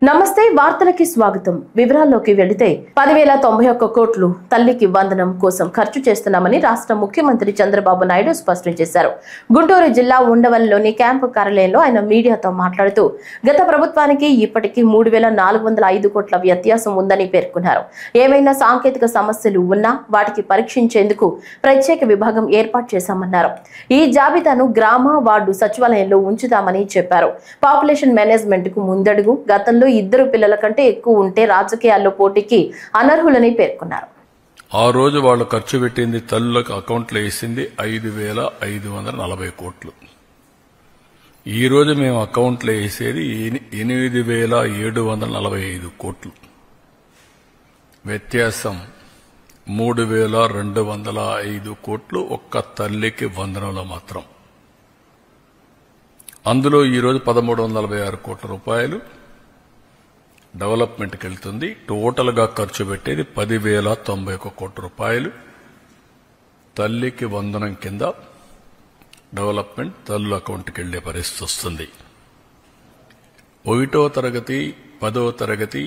నమస్తే వార్తలకి స్వాగతం. వివరాల్లోకి వెళితే 10,091 కోట్లు తల్లికి వందనం కోసం ఖర్చు చేస్తున్నామని రాష్ట్ర ముఖ్యమంత్రి చంద్రబాబు నాయుడు స్పష్టం చేశారు. గుంటూరు జిల్లా ఉండవల్లిలోని క్యాంపు కార్యాలయంలో ఆయన మీడియాతో మాట్లాడుతూ గత ప్రభుత్వానికి ఇప్పటికీ 3,405 కోట్ల వ్యత్యాసం ఉందని పేర్కొన్నారు. ఏవైనా సాంకేతిక సమస్యలు ఉన్నా వాటికి పరీక్షించేందుకు ప్రత్యేక విభాగం ఏర్పాటు చేశామన్నారు. ఈ జాబితాను గ్రామ వార్డు సచివాలయంలో ఉంచుతామని చెప్పారు. పాపులేషన్ మేనేజ్మెంట్ కు ముందడుగు. గతంలో 2 పిల్లల కంటే ఎక్కువ ఉంటే రాజకీయాల్లో పోటీకి అనర్హులని పేర్కొన్నారు. ఆ రోజు వాళ్ళు ఖర్చు పెట్టింది తల్లులకు అకౌంట్లో వేసింది 5,540 కోట్లు. ఈ రోజు మేము అకౌంట్లో వేసేది 8,745 కోట్లు. వ్యత్యాసం 3,205 కోట్లు ఒక్క తల్లికి వందనంలో మాత్రం. అందులో ఈరోజు 1,346 కోట్ల రూపాయలు డెవలప్మెంట్కి వెళ్తుంది. టోటల్ గా ఖర్చు పెట్టేది 10,091 కోట్ల రూపాయలు తల్లికి వందనం కింద డెవలప్మెంట్ తల్లుల అకౌంట్కి వెళ్లే పరిస్థితి వస్తుంది. 1వ తరగతి 10వ తరగతి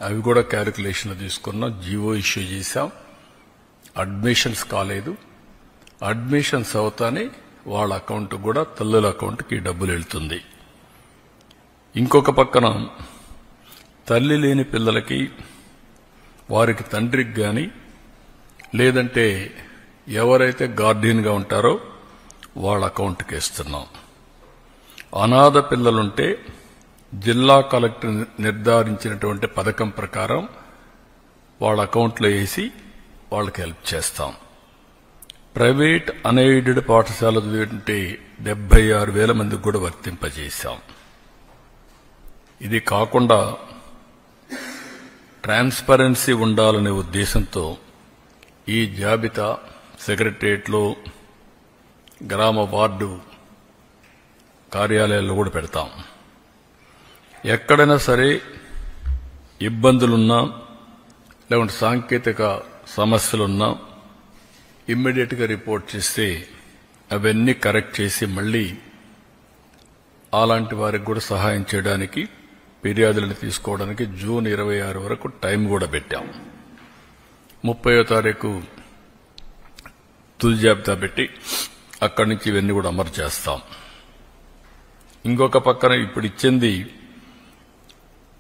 అవి కూడా క్యాలిక్యులేషన్లు తీసుకున్నాం. జీవో ఇష్యూ చేశాం. అడ్మిషన్స్ కాలేదు. అడ్మిషన్స్ అవుతానే వాళ్ళ అకౌంట్ కూడా తల్లుల అకౌంట్కి డబ్బులు వెళ్తుంది. ఇంకొక పక్కన తల్లి లేని పిల్లలకి వారికి తండ్రికి గాని లేదంటే ఎవరైతే గార్డియన్గా ఉంటారో వాళ్ళ అకౌంట్కి వేస్తున్నాం. అనాథ పిల్లలుంటే జిల్లా కలెక్టర్ నిర్ధారించినటువంటి పథకం ప్రకారం వాళ్ళ అకౌంట్లో వేసి వాళ్ళకి హెల్ప్ చేస్తాం. ప్రైవేట్ అన్ఎయిడెడ్ పాఠశాల చదివితే 76,000 మందికి కూడా వర్తింపజేశాం. ఇది కాకుండా ట్రాన్స్పరెన్సీ ఉండాలనే ఉద్దేశంతో ఈ జాబితా సెక్రటరియట్లో గ్రామ వార్డు కార్యాలయాల్లో కూడా పెడతాం. ఎక్కడైనా సరే ఇబ్బందులున్నా లేకుంటే సాంకేతిక సమస్యలున్నా ఇమ్మీడియట్ గా రిపోర్ట్ చేస్తే అవన్నీ కరెక్ట్ చేసి మళ్లీ అలాంటి వారికి కూడా సహాయం చేయడానికి ఫిర్యాదులను తీసుకోవడానికి జూన్ 26 వరకు టైం కూడా పెట్టాం. 30వ తారీఖు తుది జాబితా పెట్టి అక్కడి నుంచి ఇవన్నీ కూడా అమలు చేస్తాం. ఇంకొక పక్కన ఇప్పుడు ఇచ్చింది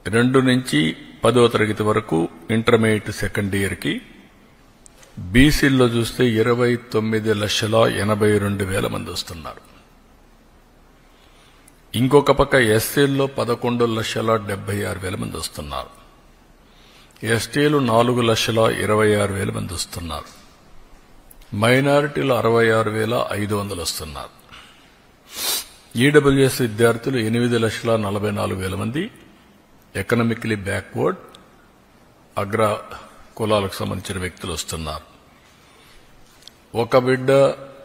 2 నుంచి 10వ తరగతి వరకు ఇంటర్మీడియట్ సెకండ్ ఇయర్ కి బీసీల్లో చూస్తే 29,82,000 మంది వస్తున్నారు. ఇంకొక పక్క ఎస్సీల్లో 11,76,000 మంది వస్తున్నారు. ఎస్టీలు 4,26,000 మంది వస్తున్నారు. మైనారిటీలు 66,500 వస్తున్నారు. ఈడబ్ల్యూఎస్ విద్యార్థులు 8,44,000 మంది ఎకనామికలీ బ్యాక్వర్డ్ అగ్ర కులాలకు సంబంధించిన వ్యక్తులు వస్తున్నారు. ఒక బిడ్డ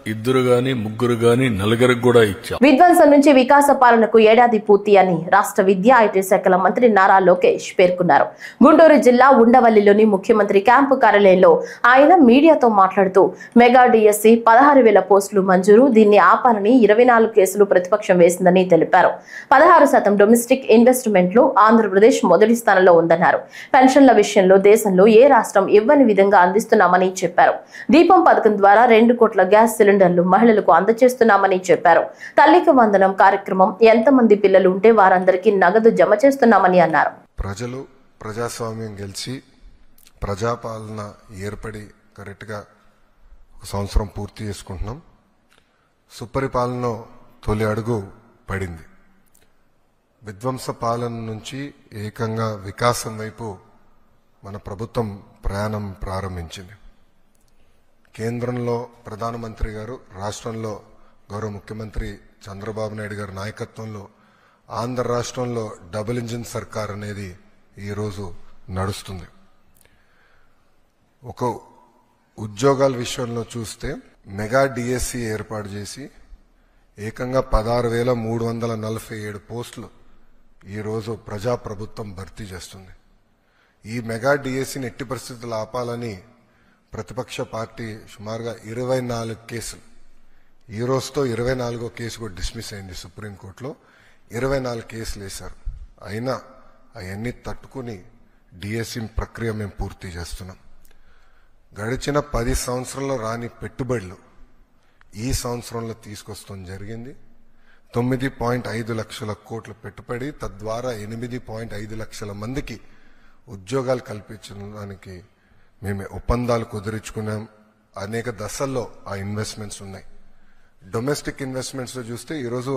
2 గాని 3 గాని 4 కూడా ఇచ్చాం. విధ్వంసం నుంచి వికాస పాలనకు ఏడాది పూర్తి అని రాష్ట్ర విద్యా ఐటీ శాఖల మంత్రి నారా లోకేష్ పేర్కొన్నారు. గుంటూరు జిల్లా ఉండవల్లిలోని ముఖ్యమంత్రి క్యాంపు కార్యాలయంలో ఆయన మీడియాతో మాట్లాడుతూ మెగా డిఎస్సి 16,000 పోస్టులు మంజూరు, దీన్ని ఆపాలని 24 కేసులు ప్రతిపక్షం వేసిందని తెలిపారు. 16% డొమెస్టిక్ ఇన్వెస్ట్మెంట్ లో ఆంధ్రప్రదేశ్ మొదటి స్థానంలో ఉందన్నారు. పెన్షన్ల విషయంలో దేశంలో ఏ రాష్ట్రం ఇవ్వని విధంగా అందిస్తున్నామని చెప్పారు. దీపం పథకం ద్వారా 2 కోట్ల గ్యాస్ సిలిండర్లు మహిళలకు అందజేస్తున్నామని చెప్పారు. తల్లికి వందనం కార్యక్రమం ఎంతమంది పిల్లలు ఉంటే వారందరికీ నగదు జమ చేస్తున్నామని అన్నారు. ప్రజలు ప్రజాస్వామ్యం గెలిచి ప్రజాపాలన ఏర్పడి కరెక్ట్ గా 1 సంవత్సరం పూర్తి చేసుకుంటున్నాం. సుపరిపాలన తొలి అడుగు పడింది. విధ్వంస పాలన నుంచి ఏకంగా వికాసం వైపు మన ప్రభుత్వం ప్రయాణం ప్రారంభించింది. కేంద్రంలో ప్రధానమంత్రి గారు, రాష్ట్రంలో గౌరవ ముఖ్యమంత్రి చంద్రబాబు నాయుడు గారి నాయకత్వంలో ఆంధ్ర రాష్ట్రంలో డబుల్ ఇంజిన్ సర్కార్ అనేది ఈరోజు నడుస్తుంది. ఒక ఉద్యోగాల విషయంలో చూస్తే మెగా డిఎస్సి ఏర్పాటు చేసి ఏకంగా 16,347 పోస్టులు ఈరోజు ప్రజాప్రభుత్వం భర్తీ చేస్తుంది. ఈ మెగా డిఎస్సిని ఎట్టి పరిస్థితులు ఆపాలని ప్రతిపక్ష పార్టీ సుమారుగా 24 కేసులు, ఈ రోజుతో 24వ కేసు కూడా డిస్మిస్ అయింది సుప్రీంకోర్టులో. 24 కేసులు వేశారు. అయినా అవన్నీ తట్టుకుని డిఎస్సి ప్రక్రియ మేము పూర్తి చేస్తున్నాం. గడిచిన 10 సంవత్సరాల్లో రాని పెట్టుబడులు ఈ సంవత్సరంలో తీసుకొస్తాం జరిగింది. 9.5 లక్షల కోట్ల పెట్టుబడి, తద్వారా 8.5 లక్షల మందికి ఉద్యోగాలు కల్పించడానికి మేము ఒప్పందాలు కుదుర్చుకున్నాం. అనేక దశల్లో ఆ ఇన్వెస్ట్మెంట్స్ ఉన్నాయి. డొమెస్టిక్ ఇన్వెస్ట్మెంట్స్ లో చూస్తే ఈరోజు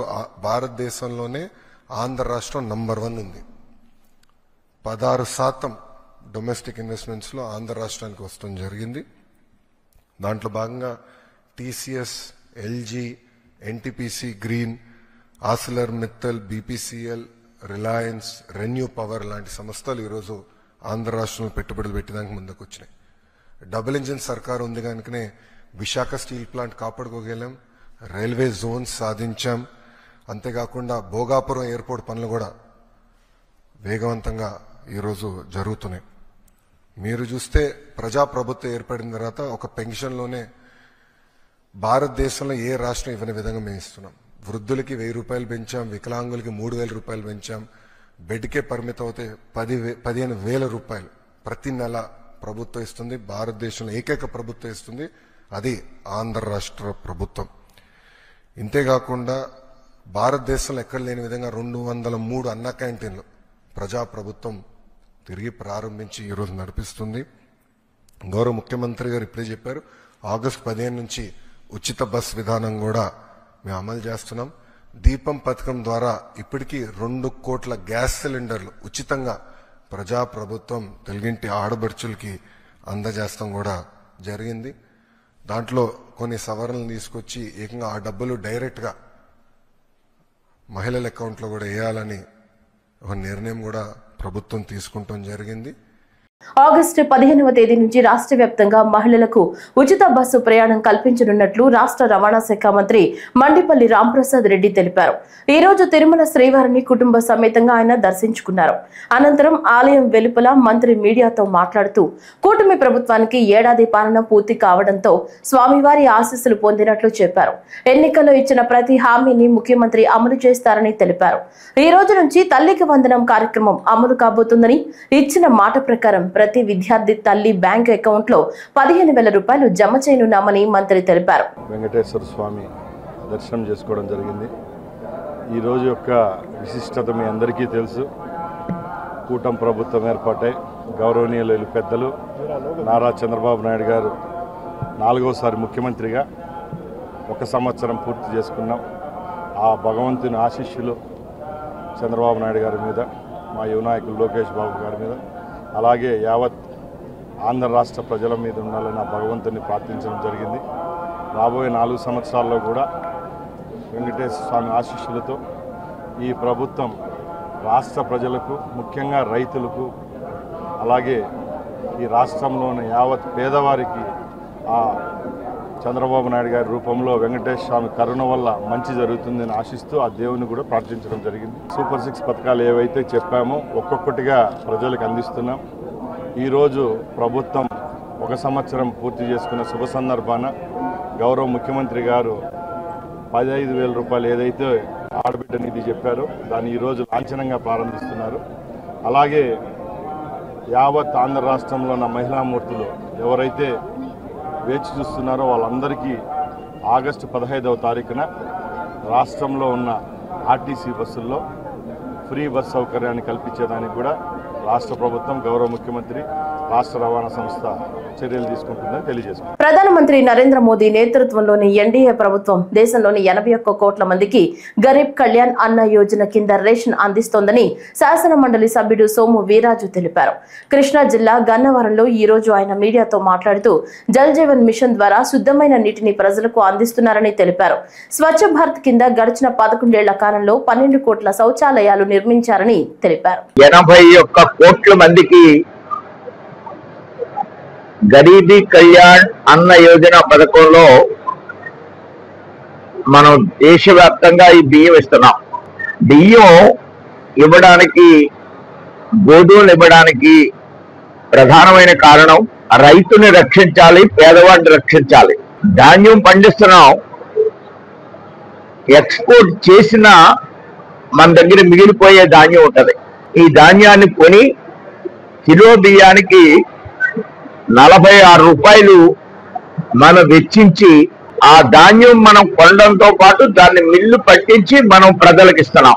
భారతదేశంలోనే ఆంధ్ర రాష్ట్రం నంబర్ 1 ఉంది. 16% డొమెస్టిక్ ఇన్వెస్ట్మెంట్స్ లో ఆంధ్ర రాష్ట్రానికి వస్తూ జరిగింది. దాంట్లో భాగంగా TCS, LG, NTPC green, ఆసిలర్ Mittal, BPCL, Reliance, renew power లాంటి సంస్థలు ఈరోజు ఆంధ్ర రాష్ట్రంలో పెట్టుబడులు పెట్టడానికి ముందుకు వచ్చినాయి. డబుల్ ఇంజిన్ సర్కార్ ఉంది కనుకనే విశాఖ స్టీల్ ప్లాంట్ కాపాడుకోగలం, రైల్వే జోన్స్ సాధించాం. అంతేకాకుండా భోగాపురం ఎయిర్పోర్ట్ పనులు కూడా వేగవంతంగా ఈరోజు జరుగుతున్నాయి. మీరు చూస్తే ప్రజాప్రభుత్వం ఏర్పడిన తర్వాత ఒక పెన్షన్లోనే భారతదేశంలో ఏ రాష్ట్రం ఇవ్వని విధంగా మేము ఇస్తున్నాం. వృద్ధులకి 1000 రూపాయలు పెంచాం, వికలాంగులకి 3000 రూపాయలు పెంచాం. బెడ్కే పరిమితం అవుతే 15,000 రూపాయలు ప్రతి నెల ప్రభుత్వం ఇస్తుంది. భారతదేశంలో ఏకైక ప్రభుత్వం ఇస్తుంది, అది ఆంధ్ర రాష్ట్ర ప్రభుత్వం. ఇంతేకాకుండా భారతదేశంలో ఎక్కడ లేని విధంగా 203 అన్న క్యాంటీన్లు ప్రజాప్రభుత్వం తిరిగి ప్రారంభించి ఈరోజు నడిపిస్తుంది. గౌరవ ముఖ్యమంత్రి గారు ఇప్పుడే చెప్పారు, ఆగస్టు 15 నుంచి ఉచిత బస్ విధానం కూడా మేము అమలు చేస్తున్నాం. దీపం పథకం ద్వారా ఇప్పటికీ 2 కోట్ల గ్యాస్ సిలిండర్లు ఉచితంగా ప్రజాప్రభుత్వం తెలుగింటి ఆడబడుచులకి అందజేస్తాం కూడా జరిగింది. దాంట్లో కొన్ని సవరణలు తీసుకొచ్చి ఏకంగా ఆ డబ్బులు డైరెక్ట్ గా మహిళల అకౌంట్ లో కూడా వేయాలని ఒక నిర్ణయం కూడా ప్రభుత్వం తీసుకుంటాం జరిగింది. ఆగస్టు 15వ తేదీ నుంచి రాష్ట్ర వ్యాప్తంగా మహిళలకు ఉచిత బస్సు ప్రయాణం కల్పించనున్నట్లు రాష్ట్ర రవాణా శాఖ మంత్రి మండిపల్లి రాంప్రసాద్ రెడ్డి తెలిపారు. ఈ రోజు తిరుమల శ్రీవారిని కుటుంబ సమేతంగా ఆయన దర్శించుకున్నారు. అనంతరం ఆలయం వెలుపల మంత్రి మీడియాతో మాట్లాడుతూ కూటమి ప్రభుత్వానికి ఏడాది పాలన పూర్తి కావడంతో స్వామివారి ఆశీస్సులు పొందినట్లు చెప్పారు. ఎన్నికల్లో ఇచ్చిన ప్రతి హామీని ముఖ్యమంత్రి అమలు చేస్తారని తెలిపారు. ఈ రోజు నుంచి తల్లికి వందనం కార్యక్రమం అమలు కాబోతుందని, ఇచ్చిన మాట ప్రకారం ప్రతి విద్యార్థి తల్లి బ్యాంక్ అకౌంట్ లో 15,000 రూపాయలు జమ చేయనున్నామని మంత్రి తెలిపారు. వెంకటేశ్వర స్వామి దర్శనం చేసుకోవడం జరిగింది. ఈ రోజు యొక్క విశిష్టత మీ అందరికీ తెలుసు. కూటమి ప్రభుత్వం ఏర్పాటై గౌరవనీయులు పెద్దలు నారా చంద్రబాబు నాయుడు గారు 4వసారి ముఖ్యమంత్రిగా 1 సంవత్సరం పూర్తి చేసుకున్నాం. ఆ భగవంతుని ఆశీస్సులు చంద్రబాబు నాయుడు గారి మీద, మా యువ నాయకులు లోకేష్ బాబు గారి మీద, అలాగే యావత్ ఆంధ్ర రాష్ట్ర ప్రజల మీద ఉండాలని ఆ భగవంతుని ప్రార్థించడం జరిగింది. రాబోయే 4 సంవత్సరాల్లో కూడా వెంకటేశ్వర స్వామి ఆశీస్సులతో ఈ ప్రభుత్వం రాష్ట్ర ప్రజలకు, ముఖ్యంగా రైతులకు, అలాగే ఈ రాష్ట్రంలోని యావత్ పేదవారికి ఆ చంద్రబాబు నాయుడు గారి రూపంలో వెంకటేశ్వర స్వామి కరుణ వల్ల మంచి జరుగుతుందని ఆశిస్తూ ఆ దేవుని కూడా ప్రార్థించడం జరిగింది. సూపర్ 6 పథకాలు ఏవైతే చెప్పామో ఒక్కొక్కటిగా ప్రజలకు అందిస్తున్నాం. ఈరోజు ప్రభుత్వం 1 సంవత్సరం పూర్తి చేసుకున్న శుభ సందర్భాన గౌరవ ముఖ్యమంత్రి గారు 15,000 రూపాయలు ఏదైతే ఆడబిడ్డ నిధి చెప్పారో దాన్ని ఈరోజు లాంఛనంగా ప్రారంభిస్తున్నారు. అలాగే యావత్ ఆంధ్ర రాష్ట్రంలో ఉన్న మహిళామూర్తులు ఎవరైతే వేచి చూస్తున్నారో వాళ్ళందరికీ ఆగస్టు 15వ తారీఖున రాష్ట్రంలో ఉన్న ఆర్టీసీ బస్సుల్లో ఫ్రీ బస్ సౌకర్యాన్ని కల్పించేదానికి కూడా రాష్ట్ర ప్రభుత్వం, గౌరవ ముఖ్యమంత్రి, రాష్ట్ర రవాణా సంస్థ చర్యలు తీసుకుంటుందని తెలియజేస్తుంది. ప్రధానమంత్రి నరేంద్ర మోదీ నేతృత్వంలోని ఎన్డీఏ ప్రభుత్వం దేశంలోని 81 కోట్ల మందికి గరీబ్ కళ్యాణ్ అన్న యోజన కింద రేషన్ అందిస్తోందని శాసన మండలి సభ్యుడు సోము వీరాజు తెలిపారు. కృష్ణా జిల్లా గన్నవరంలో ఈ రోజు ఆయన మీడియాతో మాట్లాడుతూ జల్ జీవన్ మిషన్ ద్వారా శుద్ధమైన నీటిని ప్రజలకు అందిస్తున్నారని తెలిపారు. స్వచ్ఛ భారత్ కింద గడిచిన 11 ఏళ్ల కాలంలో 12 కోట్ల శౌచాలయాలు నిర్మించారని తెలిపారు. 81 కోట్ల మందికి గరీబీ కళ్యాణ్ అన్న యోజన పథకంలో మనం దేశవ్యాప్తంగా ఈ బియ్యం ఇస్తున్నాం. బియ్యం ఇవ్వడానికి, గోధుమలు ఇవ్వడానికి ప్రధానమైన కారణం రైతుని రక్షించాలి, పేదవాడిని రక్షించాలి. ధాన్యం పండిస్తున్నాం, ఎక్స్పోర్ట్ చేసిన మన దగ్గర మిగిలిపోయే ధాన్యం ఉంటది. ఈ ధాన్యాన్ని కొని కిలో బియ్యానికి 46 రూపాయలు మనం వెచ్చించి ఆ ధాన్యం మనం కొనడంతో పాటు దాన్ని మిల్లు పట్టించి మనం ప్రజలకు ఇస్తున్నాం.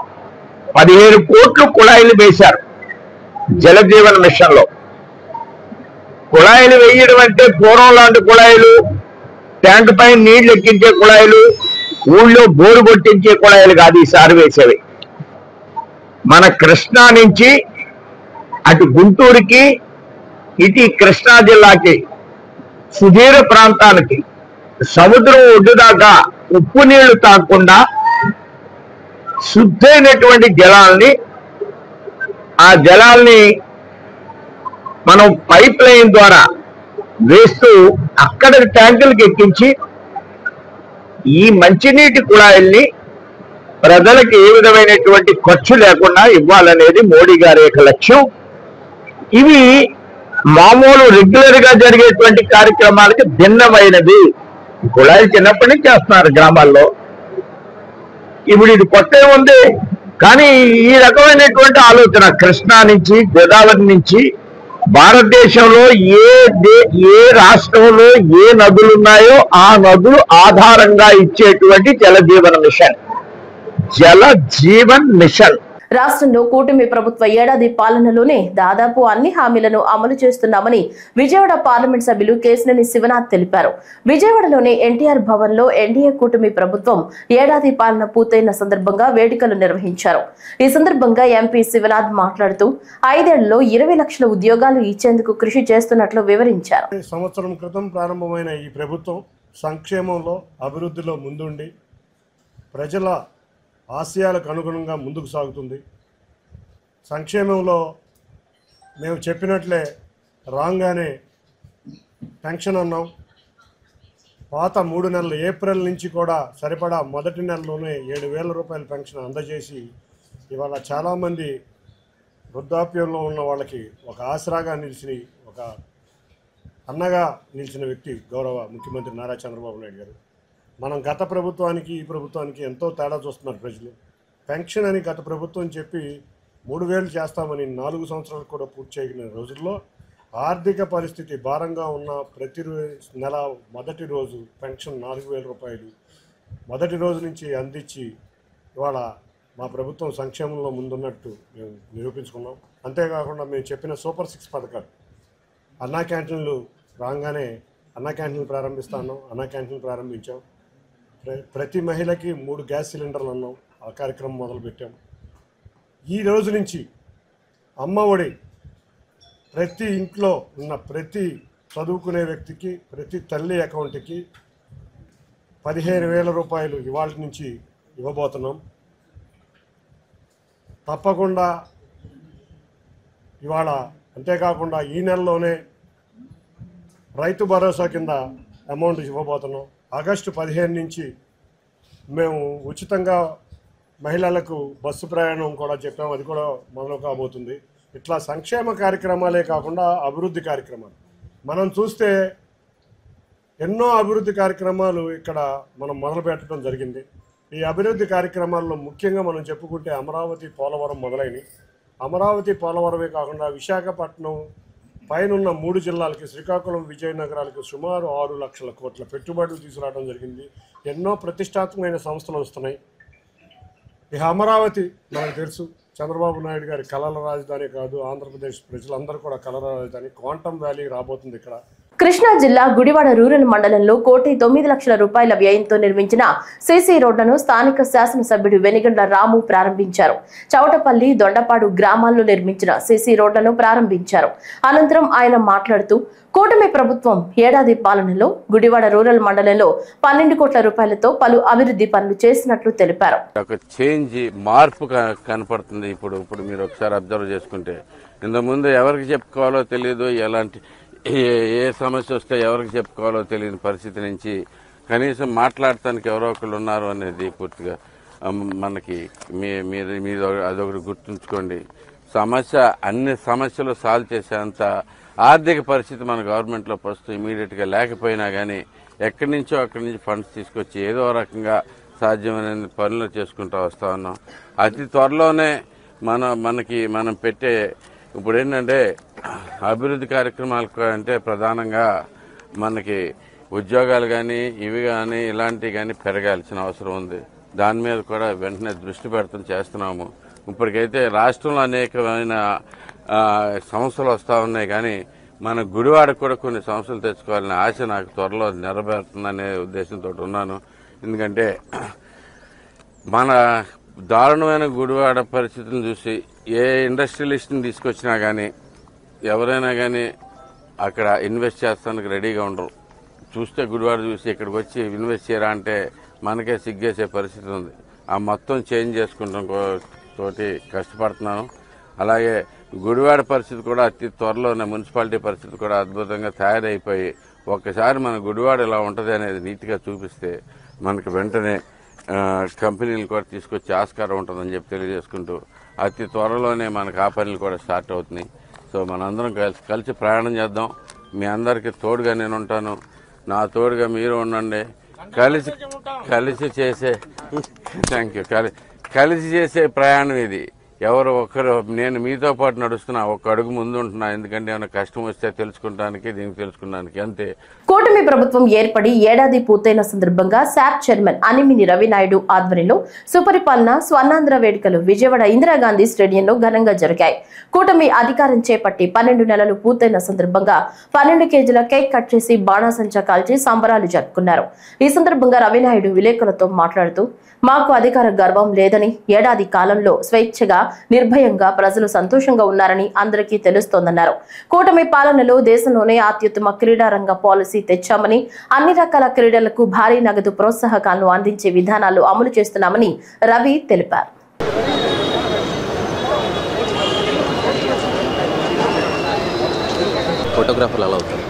17 కోట్లు కుళాయిలు వేశారు జలజీవన్ మిషన్ లో. కుళాయిలు వేయడం అంటే పూర్వం లాంటి కుళాయిలు, ట్యాంక్ పైన నీళ్లు ఎక్కించే కుళాయిలు, ఊళ్ళో బోరు కొట్టించే కుళాయిలు కాదు ఈసారి వేసేవి. మన కృష్ణా నుంచి అటు గుంటూరుకి, ఇటు కృష్ణా జిల్లాకి, సుదీర ప్రాంతానికి, సముద్రం ఒడ్డు దాకా ఉప్పు నీళ్లు తాగకుండా శుద్ధైనటువంటి జలాల్ని, ఆ జలాల్ని మనం పైప్ లైన్ ద్వారా వేస్తూ అక్కడ ట్యాంకులకు ఎక్కించి ఈ మంచినీటి కుళాయిల్ని ప్రజలకు ఏ విధమైనటువంటి ఖర్చు లేకుండా ఇవ్వాలనేది మోడీ గారి యొక్క లక్ష్యం. ఇవి మామూలు రెగ్యులర్ గా జరిగేటువంటి కార్యక్రమాలకి భిన్నమైనది. కుళాయిలు చిన్నప్పటి నుంచి చేస్తున్నారు గ్రామాల్లో, ఇప్పుడు ఇది కొత్త ఉంది. కానీ ఈ రకమైనటువంటి ఆలోచన కృష్ణా నుంచి, గోదావరి నుంచి భారతదేశంలో ఏ రాష్ట్రంలో ఏ నదులు ఉన్నాయో ఆ నదులు ఆధారంగా ఇచ్చేటువంటి జలజీవన్ మిషన్, జల జీవన్ మిషన్. రాష్ట్రంలో కూటమి ప్రభుత్వ ఏడాది పాలనలోనే దాదాపు అన్ని హామీలను అమలు చేస్తున్నామని విజయవాడ పార్లమెంట్ సభ్యులు కేశినేని శివనాథ్ తెలిపారు. విజయవాడలోని ఎన్టీఆర్ భవన్ లో ఎన్డీఏ కూటమి ప్రభుత్వం ఏడాది పాలన పూర్తయిన సందర్భంగా వేడుకలు నిర్వహించారు. ఈ సందర్భంగా ఎంపీ శివనాథ్ మాట్లాడుతూ 5 ఏళ్లలో 20 లక్షల ఉద్యోగాలు ఇచ్చేందుకు కృషి చేస్తున్నట్లు వివరించారు. సంవత్సరం క్రితం ప్రారంభమైన ఈ ప్రభుత్వం సంక్షేమంలో, అభివృద్ధిలో ముందుండి ప్రజల ఆశయాలకు అనుగుణంగా ముందుకు సాగుతుంది. సంక్షేమంలో మేము చెప్పినట్లే రాగానే పెన్షన్ అన్నాం. పాత 3 నెలలు ఏప్రిల్ నుంచి కూడా సరిపడా మొదటి నెలలోనే 7,000 రూపాయల పెన్షన్ అందజేసి ఇవాళ చాలామంది వృద్ధాప్యంలో ఉన్న వాళ్ళకి ఒక ఆసరాగా నిలిచి, ఒక అన్నగా నిలిచిన వ్యక్తి గౌరవ ముఖ్యమంత్రి నారా చంద్రబాబు నాయుడు గారు. మనం గత ప్రభుత్వానికి ఈ ప్రభుత్వానికి ఎంతో తేడా చూస్తున్నారు ప్రజలు. పెన్షన్ అని గత ప్రభుత్వం చెప్పి 3,000 చేస్తామని 4 సంవత్సరాలు కూడా పూర్తి చేయని రోజుల్లో ఆర్థిక పరిస్థితి భారంగా ఉన్న ప్రతి నెల మొదటి రోజు పెన్షన్ 4,000 రూపాయలు మొదటి రోజు నుంచి అందించి ఇవాళ మా ప్రభుత్వం సంక్షేమంలో ముందున్నట్టు మేము నిరూపించుకున్నాం. అంతేకాకుండా మేము చెప్పిన సూపర్ 6 పథకాలు, అన్నా క్యాంటీన్లు రాగానే అన్నా క్యాంటీన్లు ప్రారంభిస్తాను, అన్నా క్యాంటీన్లు ప్రారంభించాం. ప్రతి మహిళకి 3 గ్యాస్ సిలిండర్లు అన్నాం, ఆ కార్యక్రమం మొదలుపెట్టాం. ఈ రోజు నుంచి అమ్మ ఒడి ప్రతి ఇంట్లో ఉన్న ప్రతి చదువుకునే వ్యక్తికి, ప్రతి తల్లి అకౌంట్కి 15,000 రూపాయలు ఇవాళ నుంచి ఇవ్వబోతున్నాం. తప్పకుండా ఇవాళ అంతేకాకుండా ఈ నెలలోనే రైతు భరోసా కింద అమౌంట్ ఇవ్వబోతున్నాం. ఆగస్టు 15 నుంచి మేము ఉచితంగా మహిళలకు బస్సు ప్రయాణం కూడా చెప్పాము, అది కూడా మొదలు కాబోతుంది. ఇట్లా సంక్షేమ కార్యక్రమాలే కాకుండా అభివృద్ధి కార్యక్రమాలు మనం చూస్తే ఎన్నో అభివృద్ధి కార్యక్రమాలు ఇక్కడ మనం మొదలు పెట్టడం జరిగింది. ఈ అభివృద్ధి కార్యక్రమాల్లో ముఖ్యంగా మనం చెప్పుకుంటే అమరావతి, పోలవరం మొదలైనవి. అమరావతి, పోలవరమే కాకుండా విశాఖపట్నం పైనున్న 3 జిల్లాలకి, శ్రీకాకుళం, విజయనగరాలకు సుమారు 6 లక్షల కోట్ల పెట్టుబడులు తీసుకురావడం జరిగింది. ఎన్నో ప్రతిష్టాత్మకమైన సంస్థలు వస్తున్నాయి. ఇక అమరావతి మనకు తెలుసు, చంద్రబాబు నాయుడు గారి కళల రాజధాని కాదు, ఆంధ్రప్రదేశ్ ప్రజలందరూ కూడా కళల రాజధాని. క్వాంటమ్ వ్యాలీ రాబోతుంది ఇక్కడ. కృష్ణా జిల్లా గుడివాడ రూరల్ మండలంలో 1,9 లక్షల రూపాయల వ్యయంతో నిర్మించిన సీసీ రోడ్లను స్థానిక శాసనసభ్యుడు వెనిగండ్ల రాము ప్రారంభించారు. చౌటపల్లి, దొండపాడు గ్రామాల్లో నిర్మించిన సీసీ రోడ్లను ప్రారంభించారు. అనంతరం ఆయన మాట్లాడుతూ కూటమి ప్రభుత్వం ఏడాది పాలనలో గుడివాడ రూరల్ మండలంలో 12 కోట్ల రూపాయలతో పలు అభివృద్ధి పనులు చేసినట్లు తెలిపారు. ఒక చేంజ్, మార్పు కనపడుతుంది. ఇప్పుడు మీరు ఒకసారి అబ్జర్వ్ చేసుకుంటే ఇంతకుముందు ఎవరికి చెప్పుకోవాలో తెలియదు, ఎలాంటి ఏ సమస్య వస్తే ఎవరికి చెప్పుకోవాలో తెలియని పరిస్థితి నుంచి కనీసం మాట్లాడటానికి ఎవరో ఒకళ్ళు ఉన్నారు అనేది పూర్తిగా మనకి మీరు అదొకటి గుర్తుంచుకోండి. అన్ని సమస్యలు సాల్వ్ చేసేంత ఆర్థిక పరిస్థితి మన గవర్నమెంట్లో ప్రస్తుతం ఇమీడియట్గా లేకపోయినా కానీ అక్కడి నుంచి ఫండ్స్ తీసుకొచ్చి ఏదో రకంగా సాధ్యమైన పనులు చేసుకుంటూ వస్తూ ఉన్నాం. అతి త్వరలోనే మనం పెట్టే ఇప్పుడు ఏంటంటే అభివృద్ధి కార్యక్రమాలు అంటే ప్రధానంగా మనకి ఉద్యోగాలు కానీ ఇవి కానీ ఇలాంటివి కానీ పెరగాల్సిన అవసరం ఉంది. దాని మీద కూడా వెంటనే దృష్టి పెడతాం చేస్తున్నాము. ఇప్పటికైతే రాష్ట్రంలో అనేకమైన సమస్యలు వస్తూ ఉన్నాయి, కానీ మన గుడివాడకు కూడా కొన్ని సమస్యలు తెచ్చుకోవాలనే ఆశ నాకు త్వరలో నెరవేరుతుందనే ఉద్దేశంతో ఉన్నాను. ఎందుకంటే మన దారుణమైన గుడివాడ పరిస్థితులను చూసి ఏ ఇండస్ట్రియలిస్ట్ని తీసుకొచ్చినా కానీ ఎవరైనా కానీ అక్కడ ఇన్వెస్ట్ చేస్తానికి రెడీగా ఉండరు. చూస్తే గుడివాడ చూసి ఇక్కడికి వచ్చి ఇన్వెస్ట్ చేయరా అంటే మనకే సిగ్గేసే పరిస్థితి ఉంది. ఆ మొత్తం చేంజ్ చేసుకుంటాం తోటి కష్టపడుతున్నాను. అలాగే గుడివాడ పరిస్థితి కూడా అతి త్వరలోనే మున్సిపాలిటీ పరిస్థితి కూడా అద్భుతంగా తయారైపోయి ఒక్కసారి మన గుడివాడ ఇలా ఉంటుంది అనేది నీట్గా చూపిస్తే మనకు వెంటనే కంపెనీలు కూడా తీసుకొచ్చే ఆస్కారం ఉంటుందని చెప్పి తెలియజేసుకుంటూ అతి త్వరలోనే మనకు ఆ పనులు కూడా స్టార్ట్ అవుతున్నాయి. సో మనందరం కలిసి ప్రయాణం చేద్దాం. మీ అందరికీ తోడుగా నేను ఉంటాను, నా తోడుగా మీరు ఉండండి. కలిసి చేసే కలిసి చేసే ప్రయాణం ఇది. ఎవరు ఒకరు నేను మీతో పాటు నడుస్తున్నా, ఒక్క అడుగు ముందు ఉంటున్నా. ఎందుకంటే ఏమైనా కష్టం వస్తే తెలుసుకుంటానికి, దీనికి తెలుసుకోవడానికి అంతే. కూటమి ప్రభుత్వం ఏర్పడి ఏడాది పూర్తయిన సందర్భంగా శాప్ చైర్మన్ అనిమిని రవినాయుడు ఆధ్వర్యంలో సుపరిపాలన స్వర్ణాంధ్ర వేడుకలు విజయవాడ ఇందిరాగాంధీ స్టేడియంలో ఘనంగా జరిగాయి. కూటమి అధికారం చేపట్టి 12 నెలలు పూర్తయిన సందర్భంగా 12 కేజీల కేక్ కట్ చేసి బాణాసంచా కాల్చి సంబరాలు జరుపుకున్నారు. ఈ సందర్భంగా రవినాయుడు విలేకరులతో మాట్లాడుతూ, మాకు అధికార గర్వం లేదని, ఏడాది కాలంలో స్వేచ్ఛగా నిర్భయంగా ప్రజలు సంతోషంగా ఉన్నారని అందరికీ తెలుస్తోందన్నారు. కూటమి పాలనలో దేశంలోనే అత్యుత్తమ క్రీడారంగ పాలసీ తెచ్చామని, అన్ని రకాల క్రీడలకు భారీ నగదు ప్రోత్సాహకాలను అందించే విధానాలు అమలు చేస్తున్నామని రవి తెలిపారు. ఫోటోగ్రాఫర్లు అలా అవుతారు.